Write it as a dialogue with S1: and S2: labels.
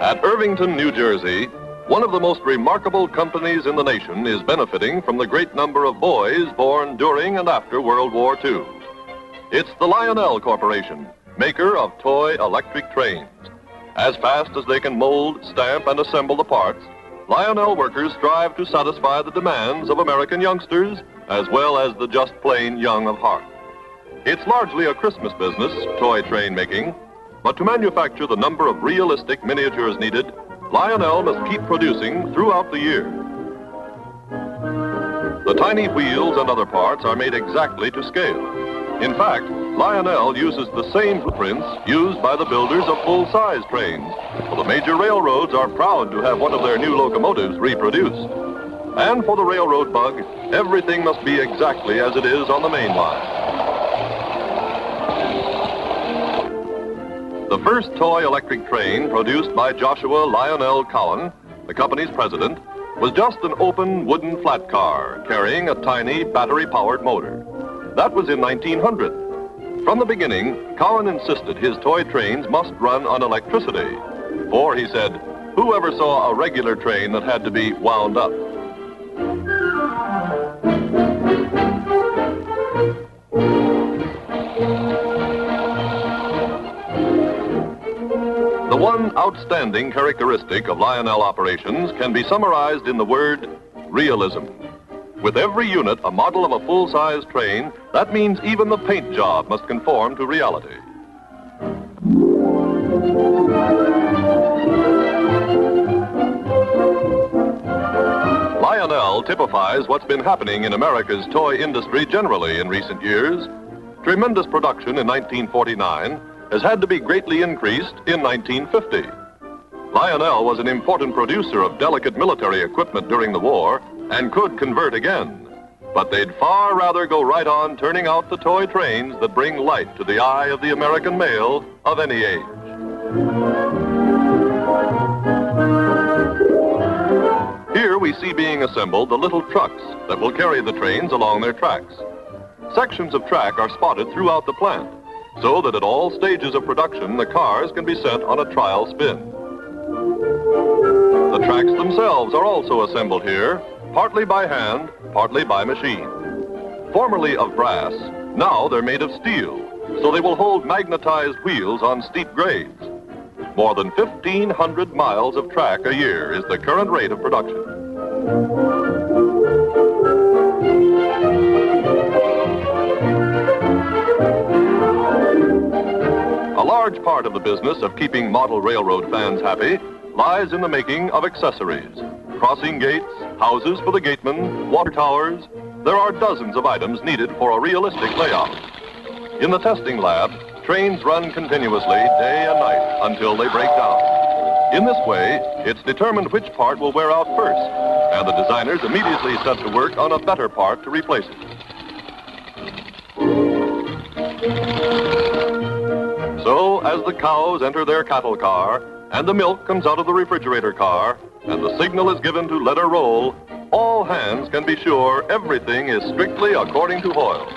S1: At Irvington, New Jersey, one of the most remarkable companies in the nation is benefiting from the great number of boys born during and after World War II. It's the Lionel Corporation, maker of toy electric trains. As fast as they can mold, stamp, and assemble the parts, Lionel workers strive to satisfy the demands of American youngsters as well as the just plain young of heart. It's largely a Christmas business, toy train making, but to manufacture the number of realistic miniatures needed, Lionel must keep producing throughout the year. The tiny wheels and other parts are made exactly to scale. In fact, Lionel uses the same blueprints used by the builders of full-size trains. For the major railroads are proud to have one of their new locomotives reproduced. And for the railroad bug, everything must be exactly as it is on the main line. The first toy electric train produced by Joshua Lionel Cowan, the company's president, was just an open wooden flat car carrying a tiny battery-powered motor. That was in 1900. From the beginning, Cowan insisted his toy trains must run on electricity. For, he said, whoever saw a regular train that had to be wound up? The one outstanding characteristic of Lionel operations can be summarized in the word realism. With every unit a model of a full-size train, that means even the paint job must conform to reality. Lionel typifies what's been happening in America's toy industry generally in recent years. Tremendous production in 1949 has had to be greatly increased in 1950. Lionel was an important producer of delicate military equipment during the war and could convert again. But they'd far rather go right on turning out the toy trains that bring light to the eye of the American male of any age. Here we see being assembled the little trucks that will carry the trains along their tracks. Sections of track are spotted throughout the plant, so that at all stages of production, the cars can be sent on a trial spin. The tracks themselves are also assembled here, partly by hand, partly by machine. Formerly of brass, now they're made of steel, so they will hold magnetized wheels on steep grades. More than 1,500 miles of track a year is the current rate of production. A large part of the business of keeping model railroad fans happy lies in the making of accessories. Crossing gates, houses for the gatemen, water towers. There are dozens of items needed for a realistic layout. In the testing lab, trains run continuously day and night until they break down. In this way, it's determined which part will wear out first, and the designers immediately set to work on a better part to replace it. So, as the cows enter their cattle car, and the milk comes out of the refrigerator car, and the signal is given to let her roll, all hands can be sure everything is strictly according to oil.